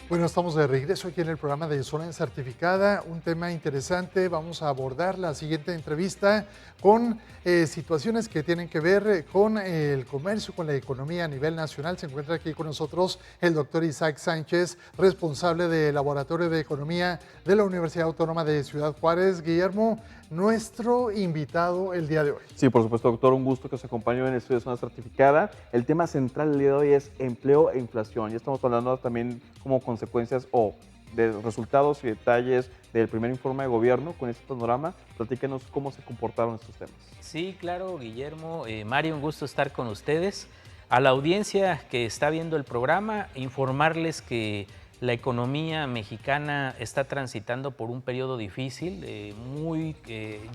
Bueno, estamos de regreso aquí en el programa de Zona Certificada, un tema interesante. Vamos a abordar la siguiente entrevista con situaciones que tienen que ver con el comercio, con la economía a nivel nacional. Se encuentra aquí con nosotros el doctor Isaac Sánchez, responsable del Laboratorio de Economía de la Universidad Autónoma de Ciudad Juárez. Guillermo, nuestro invitado el día de hoy. Sí, por supuesto, doctor, un gusto que os acompañe en el estudio de Zona Certificada. El tema central del día de hoy es empleo e inflación. Ya estamos hablando también como consecuencias o de resultados y detalles del primer informe de gobierno con este panorama. Platíquenos cómo se comportaron estos temas. Sí, claro, Guillermo. Mario, un gusto estar con ustedes. A la audiencia que está viendo el programa, informarles que la economía mexicana está transitando por un periodo difícil, muy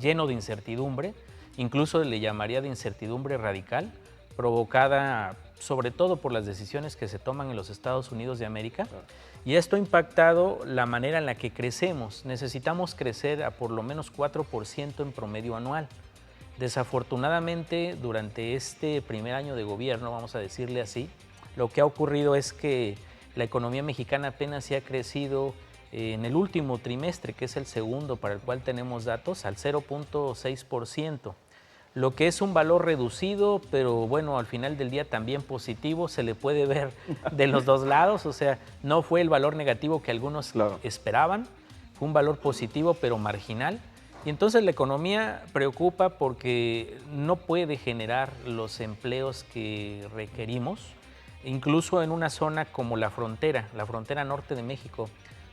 lleno de incertidumbre, incluso le llamaría de incertidumbre radical, provocada sobre todo por las decisiones que se toman en los Estados Unidos de América. Claro. Y esto ha impactado la manera en la que crecemos. Necesitamos crecer a por lo menos 4% en promedio anual. Desafortunadamente, durante este primer año de gobierno, vamos a decirle así, lo que ha ocurrido es que la economía mexicana apenas se ha crecido en el último trimestre, que es el segundo para el cual tenemos datos, al 0.6%, lo que es un valor reducido, pero bueno, al final del día también positivo, se le puede ver de los dos lados, o sea, no fue el valor negativo que algunos esperaban, fue un valor positivo pero marginal. Y entonces la economía preocupa porque no puede generar los empleos que requerimos, incluso en una zona como la frontera norte de México,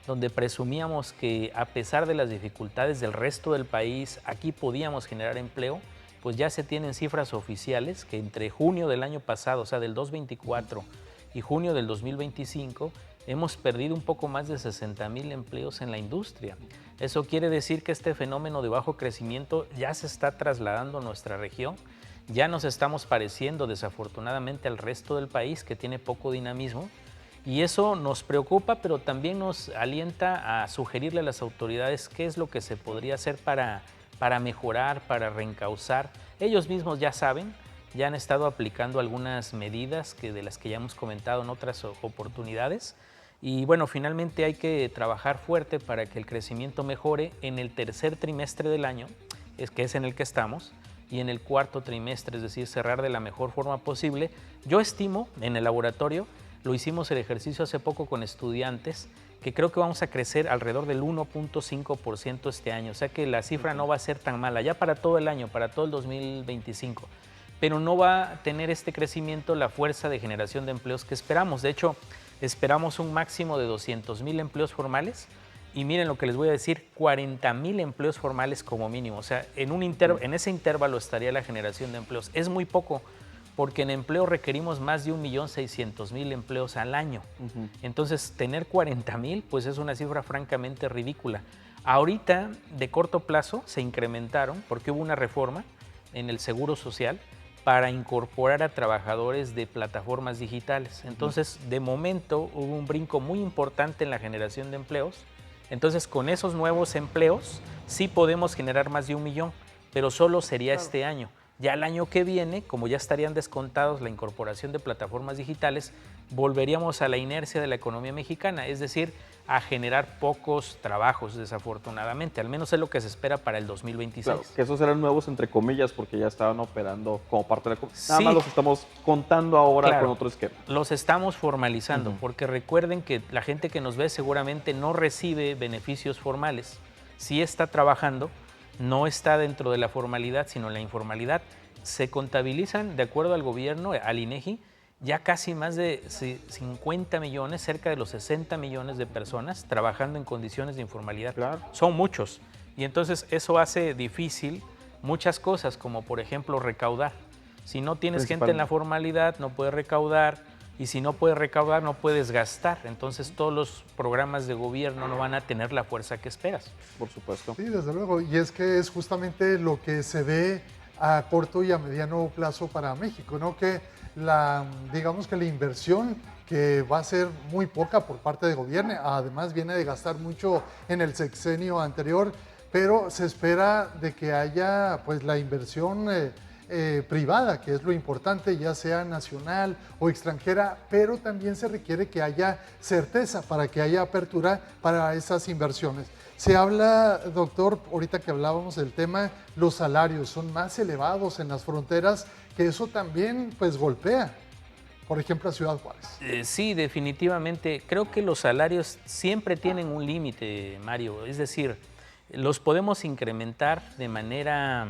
donde presumíamos que a pesar de las dificultades del resto del país, aquí podíamos generar empleo, pues ya se tienen cifras oficiales que entre junio del año pasado, o sea, del 2024 y junio del 2025, hemos perdido un poco más de 60,000 empleos en la industria. Eso quiere decir que este fenómeno de bajo crecimiento ya se está trasladando a nuestra región, ya nos estamos pareciendo desafortunadamente al resto del país que tiene poco dinamismo y eso nos preocupa, pero también nos alienta a sugerirle a las autoridades qué es lo que se podría hacer para mejorar, para reencauzar. Ellos mismos ya saben, ya han estado aplicando algunas medidas de las que ya hemos comentado en otras oportunidades. Y bueno, finalmente hay que trabajar fuerte para que el crecimiento mejore en el tercer trimestre del año, que es en el que estamos, y en el cuarto trimestre, es decir, cerrar de la mejor forma posible. Yo estimo, en el laboratorio, lo hicimos el ejercicio hace poco con estudiantes, que creo que vamos a crecer alrededor del 1.5% este año, o sea que la cifra no va a ser tan mala, ya para todo el año, para todo el 2025, pero no va a tener este crecimiento la fuerza de generación de empleos que esperamos. De hecho, esperamos un máximo de 200,000 empleos formales y miren lo que les voy a decir, 40,000 empleos formales como mínimo. O sea, en ese intervalo estaría la generación de empleos. Es muy poco porque en empleo requerimos más de 1,600,000 empleos al año. Entonces, tener 40,000 pues es una cifra francamente ridícula. Ahorita, de corto plazo, se incrementaron porque hubo una reforma en el Seguro Social para incorporar a trabajadores de plataformas digitales. Entonces, de momento, hubo un brinco muy importante en la generación de empleos. Entonces, con esos nuevos empleos, sí podemos generar más de 1,000,000, pero solo sería este año. Ya el año que viene, como ya estarían descontados la incorporación de plataformas digitales, volveríamos a la inercia de la economía mexicana, es decir, a generar pocos trabajos, desafortunadamente. Al menos es lo que se espera para el 2026. Claro, que esos eran nuevos entre comillas porque ya estaban operando como parte de la economía. Nada Sí, más los estamos contando ahora claro, con otro esquema. los estamos formalizando, porque recuerden que la gente que nos ve seguramente no recibe beneficios formales. Sí está trabajando, no está dentro de la formalidad, sino en la informalidad. Se contabilizan, de acuerdo al gobierno, al INEGI, ya casi más de 50 millones, cerca de los 60 millones de personas trabajando en condiciones de informalidad. Claro. Son muchos. Y entonces eso hace difícil muchas cosas, como por ejemplo recaudar. Si no tienes gente en la formalidad, no puedes recaudar. Y si no puedes recaudar, no puedes gastar. Entonces todos los programas de gobierno no van a tener la fuerza que esperas. Por supuesto. Sí, desde luego. Y es que es justamente lo que se ve a corto y a mediano plazo para México, ¿no? Que digamos que la inversión que va a ser muy poca por parte del gobierno, además viene de gastar mucho en el sexenio anterior, pero se espera de que haya pues la inversión privada, que es lo importante, ya sea nacional o extranjera, pero también se requiere que haya certeza para que haya apertura para esas inversiones. Se habla, doctor, ahorita que hablábamos del tema, los salarios son más elevados en las fronteras, que eso también pues golpea, por ejemplo, a Ciudad Juárez. Sí, definitivamente. Creo que los salarios siempre tienen un límite, Mario. Es decir, los podemos incrementar de manera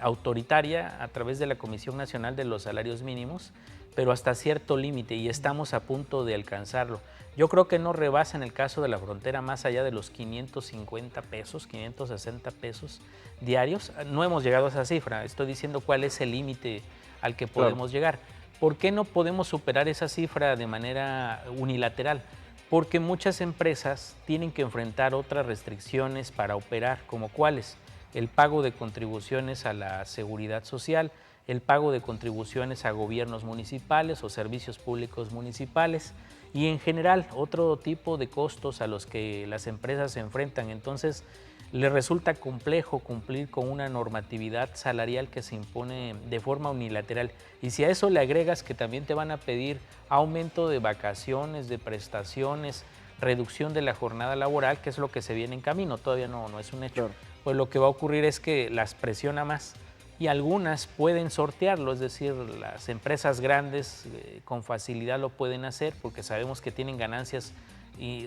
autoritaria a través de la Comisión Nacional de los Salarios Mínimos, pero hasta cierto límite, y estamos a punto de alcanzarlo. Yo creo que no rebasa en el caso de la frontera más allá de los 550 pesos, 560 pesos diarios. No hemos llegado a esa cifra, estoy diciendo cuál es el límite al que podemos llegar. ¿Por qué no podemos superar esa cifra de manera unilateral? Porque muchas empresas tienen que enfrentar otras restricciones para operar, como cuáles: el pago de contribuciones a la seguridad social, el pago de contribuciones a gobiernos municipales o servicios públicos municipales y en general otro tipo de costos a los que las empresas se enfrentan. Entonces, les resulta complejo cumplir con una normatividad salarial que se impone de forma unilateral. Y si a eso le agregas que también te van a pedir aumento de vacaciones, de prestaciones, reducción de la jornada laboral, que es lo que se viene en camino, todavía no es un hecho, claro, pues lo que va a ocurrir es que las presiona más y algunas pueden sortearlo, es decir, las empresas grandes con facilidad lo pueden hacer porque sabemos que tienen ganancias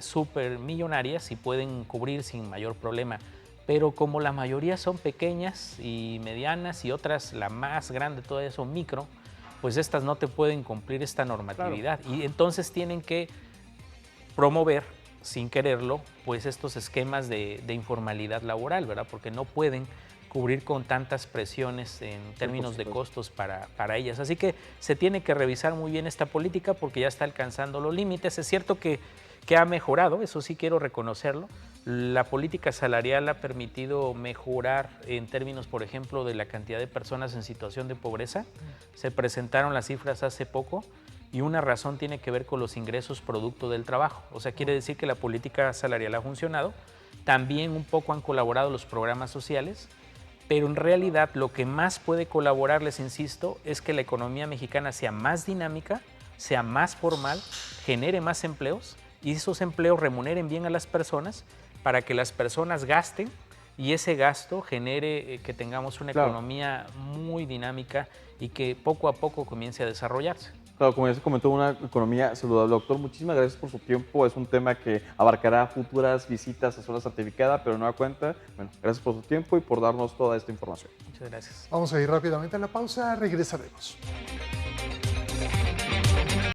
súper millonarias y pueden cubrir sin mayor problema. Pero como la mayoría son pequeñas y medianas y otras, la más grande todavía son micro, pues estas no te pueden cumplir esta normatividad. Claro. Y entonces tienen que promover, sin quererlo, pues estos esquemas de informalidad laboral, ¿verdad? Porque no pueden cubrir con tantas presiones en términos de costos para ellas. Así que se tiene que revisar muy bien esta política porque ya está alcanzando los límites. Es cierto que ha mejorado, eso sí quiero reconocerlo. La política salarial ha permitido mejorar en términos, por ejemplo, de la cantidad de personas en situación de pobreza. Se presentaron las cifras hace poco y una razón tiene que ver con los ingresos producto del trabajo. O sea, quiere decir que la política salarial ha funcionado. También un poco han colaborado los programas sociales, pero en realidad lo que más puede colaborar, les insisto, es que la economía mexicana sea más dinámica, sea más formal, genere más empleos y esos empleos remuneren bien a las personas para que las personas gasten y ese gasto genere que tengamos una economía muy dinámica y que poco a poco comience a desarrollarse. Claro, como ya se comentó, una economía saludable. Doctor, muchísimas gracias por su tiempo. Es un tema que abarcará futuras visitas a zona certificada, pero no a cuenta. Bueno, gracias por su tiempo y por darnos toda esta información. Muchas gracias. Vamos a ir rápidamente a la pausa, regresaremos.